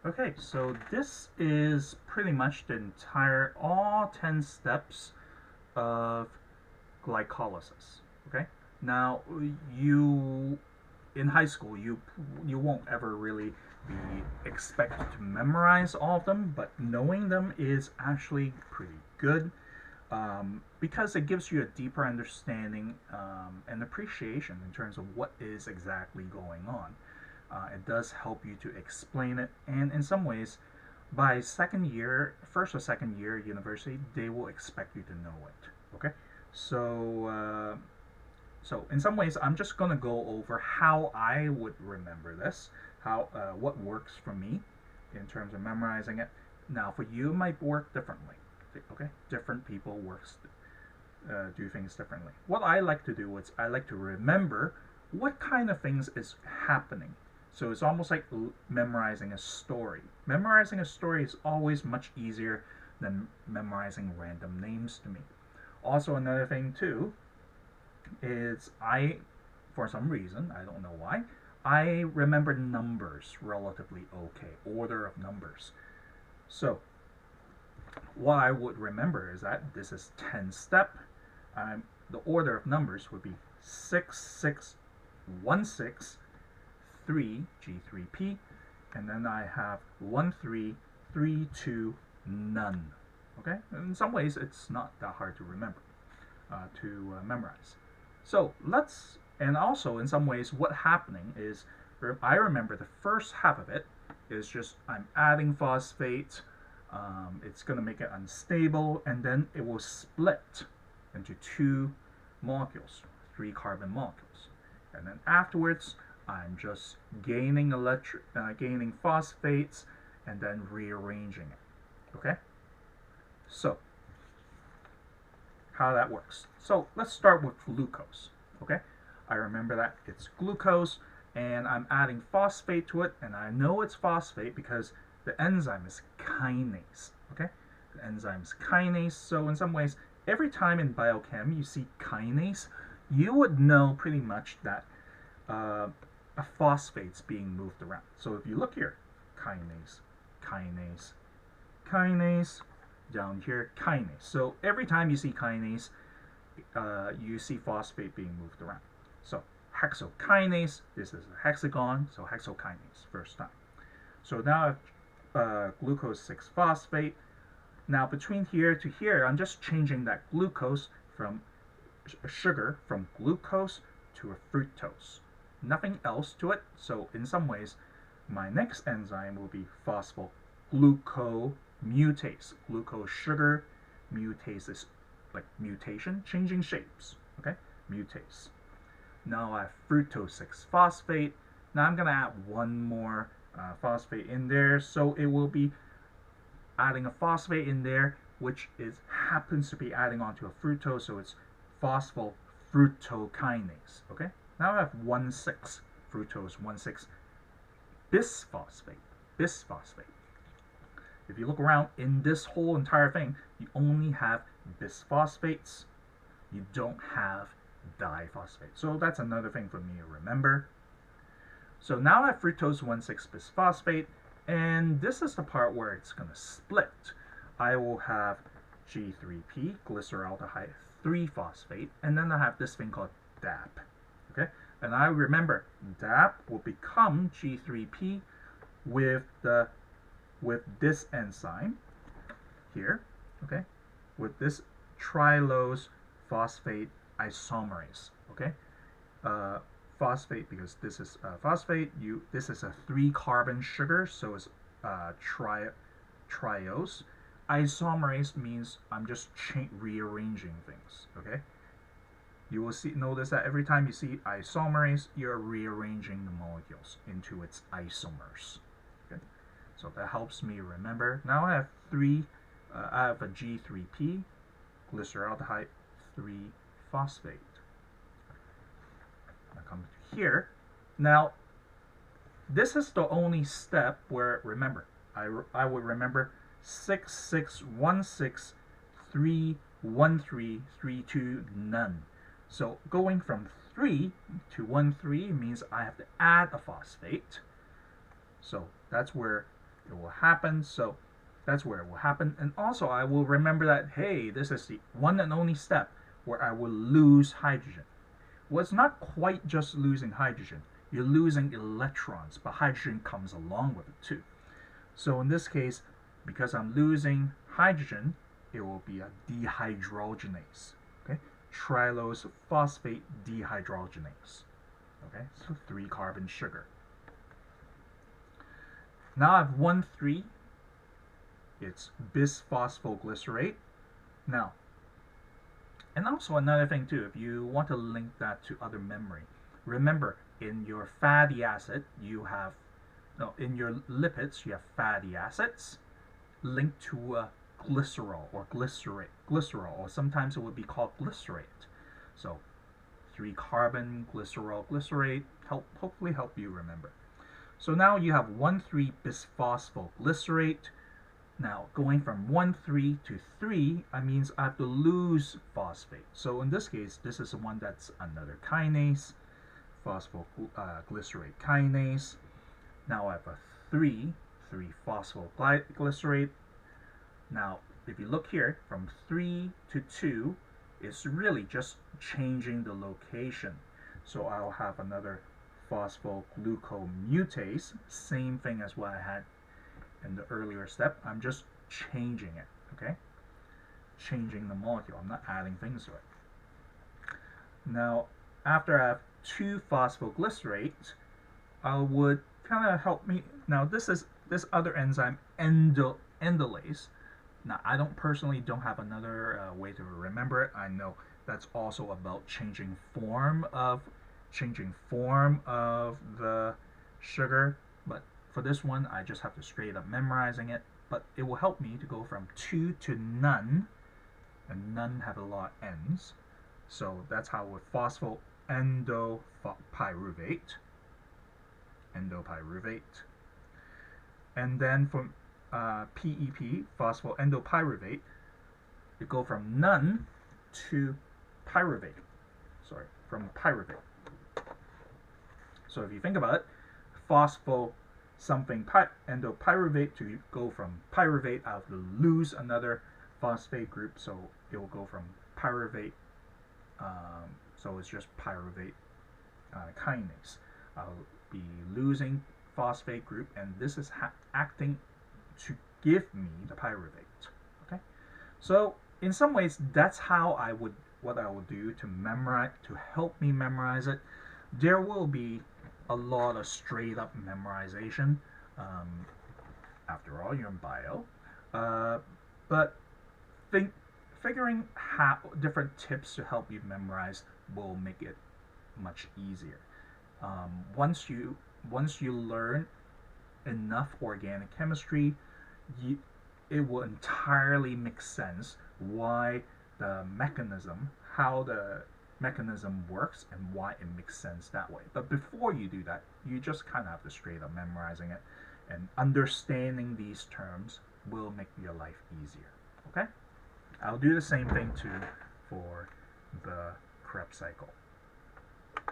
Okay, so this is pretty much the entire all 10 steps of glycolysis. Okay? Now, you in high school you won't ever really be expected to memorize all of them, but knowing them is actually pretty good because it gives you a deeper understanding and appreciation in terms of what is exactly going on. It does help you to explain it, and in some ways, by second year, first or second year university, they will expect you to know it. Okay, so so in some ways, I'm just gonna go over how I would remember this, how what works for me in terms of memorizing it. Now, for you, it might work differently. Okay, different people do things differently. What I like to do is I like to remember what kind of things is happening. So it's almost like memorizing a story. Memorizing a story is always much easier than memorizing random names to me. Also, another thing too is for some reason, I don't know why, I remember numbers relatively okay, order of numbers. So what I would remember is that this is 10 step. The order of numbers would be 6616 3 G3P, and then I have 1332 none. Okay, in some ways it's not that hard to remember, to memorize. So let's, and also in some ways, what happening is I remember the first half of it is just I'm adding phosphate. It's going to make it unstable, and then it will split into two molecules, three carbon molecules, and then afterwards I'm just gaining phosphates, and then rearranging it. Okay, so how that works. So let's start with glucose. Okay, I remember that it's glucose, and I'm adding phosphate to it, and I know it's phosphate because the enzyme is kinase. Okay, the enzyme is kinase. So in some ways, every time in biochem you see kinase, you would know pretty much that uh, a phosphate's being moved around. So if you look here, kinase, kinase, kinase, down here, kinase. So every time you see kinase, you see phosphate being moved around. So hexokinase, this is a hexagon, so hexokinase, first time. So now I have glucose 6 phosphate. Now between here to here, I'm just changing that glucose from sugar from glucose to a fructose. Nothing else to it. So in some ways, my next enzyme will be phosphoglucomutase. Glucose sugar, mutase is like mutation, changing shapes. Okay, mutase. Now I have fructose 6 phosphate. Now I'm gonna add one more phosphate in there, so it will be adding a phosphate in there, which is happens to be adding onto a fructose, so it's phosphofructokinase. Okay, now I have 1,6 fructose 1,6 bisphosphate. Bisphosphate. If you look around in this whole entire thing, you only have bisphosphates. You don't have diphosphate. So that's another thing for me to remember. So now I have fructose 1,6 bisphosphate, and this is the part where it's going to split. I will have G3P, glyceraldehyde 3 phosphate, and then I have this thing called DAP. Okay, and I remember DAP will become G3P with this enzyme here. Okay, with this trilose phosphate isomerase. Okay, phosphate because this is phosphate. This is a 3 carbon sugar, so it's triose. Isomerase means I'm just rearranging things. Okay, you will notice that every time you see isomerase, you're rearranging the molecules into its isomers. Okay, so that helps me remember. Now I have I have a G3P, glyceraldehyde 3 phosphate. I come to here. Now, this is the only step where, remember, I would remember 6616 31332 none. So going from 3 to 13 means I have to add a phosphate. So that's where it will happen. So that's where it will happen. And also I will remember that, hey, this is the one and only step where I will lose hydrogen. Well, it's not quite just losing hydrogen. You're losing electrons, but hydrogen comes along with it too. So in this case, because I'm losing hydrogen, it will be a dehydrogenase. Okay, trilose phosphate dehydrogenase. Okay, so 3-carbon sugar. Now I have 1,3. It's bisphosphoglycerate. Now, and also another thing too, if you want to link that to other memory, remember in your fatty acid you have, no, in your lipids you have fatty acids linked to a glycerol or glycerol, or sometimes it would be called glycerate. So 3-carbon glycerate hopefully help you remember. So now you have 1,3-bisphosphoglycerate. Now going from 1,3 to 3, that means I have to lose phosphate. So in this case, this is one that's another kinase, phosphoglycerate kinase. Now I have a 3,3-phosphoglycerate. Now if you look here, from 3 to 2, it's really just changing the location. So I'll have another phosphoglucomutase, same thing as what I had in the earlier step. I'm just changing it, okay? Changing the molecule. I'm not adding things to it. Now, after I have 2 phosphoglycerates, I would kind of help me. Now, this other enzyme, endolase. Now, I don't have another way to remember it. I know that's also about changing form of the sugar, but for this one, I just have to straight up memorizing it. But it will help me to go from 2 to none, and none have a lot of N's. So that's how with phosphonendopyruvate. And then from PEP, phosphoendopyruvate, you go from none to pyruvate. From pyruvate. So if you think about it, phospho something endopyruvate, to go from pyruvate, I have to lose another phosphate group, so it will go from pyruvate, so it's just pyruvate kinase. I'll be losing phosphate group, and this is acting to give me the pyruvate. Okay, so in some ways that's what I would do to help me memorize it. There will be a lot of straight up memorization. After all, you're in bio. But figuring how different tips to help you memorize will make it much easier. Once you learn enough organic chemistry, it will entirely make sense how the mechanism works and why it makes sense that way. But before you do that, you just kind of have to straight up memorizing it, and understanding these terms will make your life easier. Okay? I'll do the same thing too for the Krebs cycle.